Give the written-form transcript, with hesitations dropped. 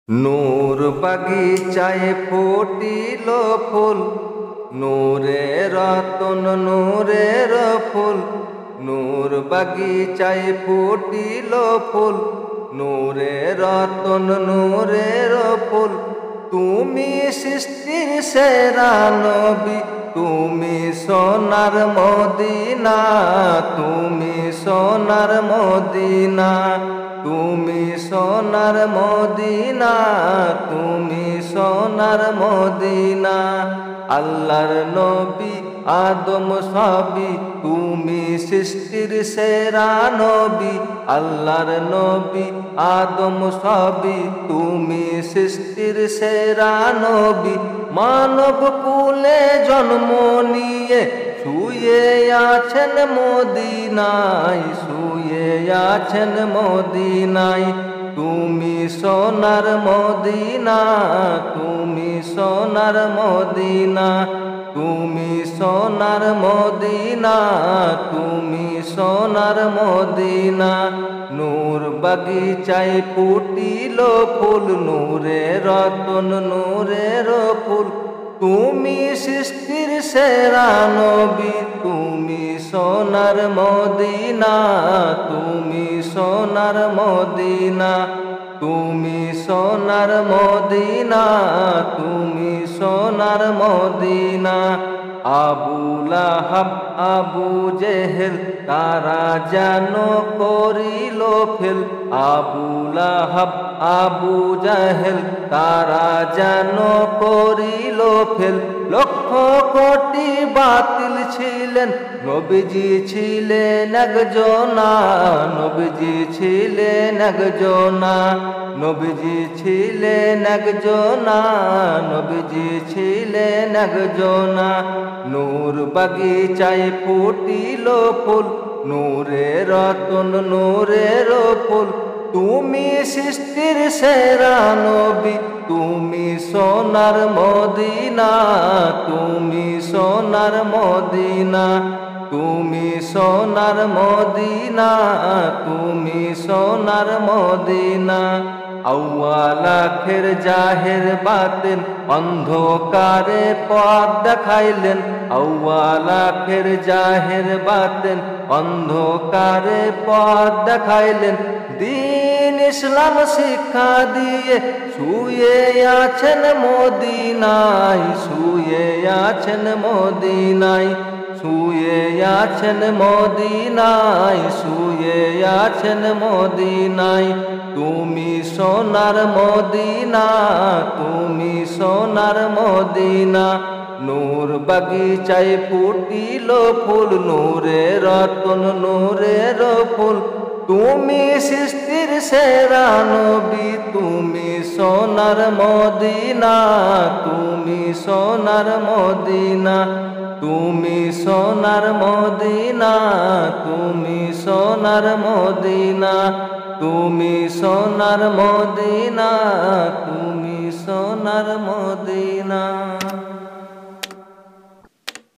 নূর বাগিচায় ফুটিল ফুল, নূরের রতন নূরের ফুল। নূর বাগিচায় ফুটিল ফুল, নূরের রতন নূরের ফুল। তুমি সৃষ্টির সেরা নবী, তুমি সোনার মদিনা, তুমি সোনার মদিনা, তুমি সোনার মদিনা, তুমি সোনার মদিনা। আল্লাহর নবী আদম সবই, তুমি সৃষ্টির সেরা নবী। আল্লাহর নবী আদম সবই, তুমি সৃষ্টির সেরা নবী। মানব কুলে জন্ম নিয়ে শুয়ে আছেন মদিনায়, শুয়ে আছেন মদিনায়। তুমি সোনার মদিনা, তুমি সোনার মদিনা, তুমি সোনার মদিনা, তুমি সোনার মদিনা। নূর বাগিচায় ফুটিল ফুল, নূরের রতন নূরের ফুল। তুমি সৃষ্টির সেরা নবী, তুমি সোনার মদিনা, তুমি সোনার মদিনা, তুমি সোনার মদিনা, তুমি সোনার মদিনা। আবু লাহাব আবু জেহেল তারা যেন করিল ফেল, আবু লাহাব আবু জেহেল তারা যেন করিল ফেল। লক্ষ কোটি বাতিল ছিলেন, নবীজি ছিলেন একজনা, নবীজি ছিলেন একজনা, নবীজি ছিলেন একজনা, নবীজি ছিলেন একজনা। নূর বাগিচায় ফুটিল ফুল, নূরের রতন নূরের ফুল। তুমি সৃষ্টির সেরা নবী, তুমি সোনার মদিনা, তুমি সোনার মদিনা, তুমি সোনার মদিনা, তুমি সোনার মদিনা। আউয়াল আখির জাহের বাতিন অন্ধকারে পথ দেখাইলেন, আউয়াল আখির জাহের বাতিন অন্ধকারে পথ দেখাইলেন। দিন ইসলাম শিক্ষা দিয়ে শুয়ে আছেন মদিনায়, শুয়ে আছেন মদিনায়, শুয়ে আছেন মদিনায়, শুয়ে আছেন মদিনায়। তুমি সোনার মদিনা, তুমি সোনার মদিনা। নূর বাগিচায় ফুটিল ফুল, নূরের রতন নূরের ফুল। তুমি সৃষ্টির সেরা নবী, তুমি সোনার মদিনা, তুমি সোনার মদিনা, তুমি সোনার মদিনা, তুমি সোনার মদিনা, তুমি সোনার মদিনা, তুমি সোনার মদিনা।